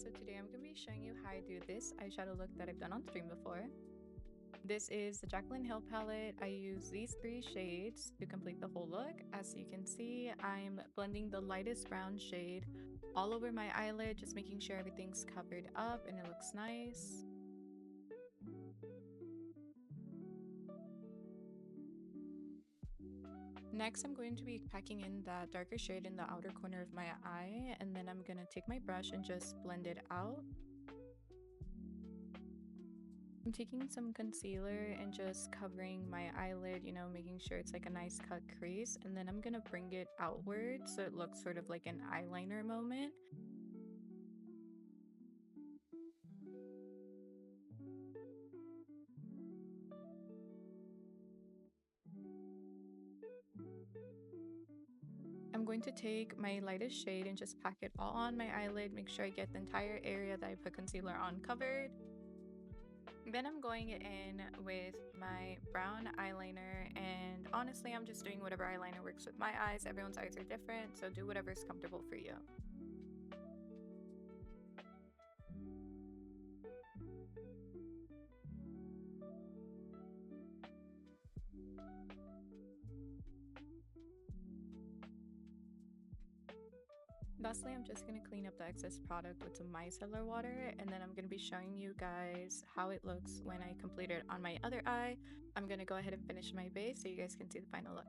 so today I'm going to be showing you how I do this eyeshadow look that I've done on stream before. This is the Jaclyn Hill palette. I use these 3 shades to complete the whole look. As you can see, I'm blending the lightest brown shade all over my eyelid, just making sure everything's covered up and it looks nice. Next, I'm going to be packing in that darker shade in the outer corner of my eye, and then I'm going to take my brush and just blend it out. I'm taking some concealer and just covering my eyelid, you know, making sure it's like a nice cut crease, and then I'm going to bring it outward so it looks sort of like an eyeliner moment. I'm going to take my lightest shade and just pack it all on my eyelid, make sure I get the entire area that I put concealer on covered. Then I'm going in with my brown eyeliner, and honestly, I'm just doing whatever eyeliner works with my eyes. Everyone's eyes are different, so do whatever's comfortable for you. Lastly, I'm just going to clean up the excess product with some micellar water, and then I'm going to be showing you guys how it looks when I complete it on my other eye. I'm going to go ahead and finish my base so you guys can see the final look.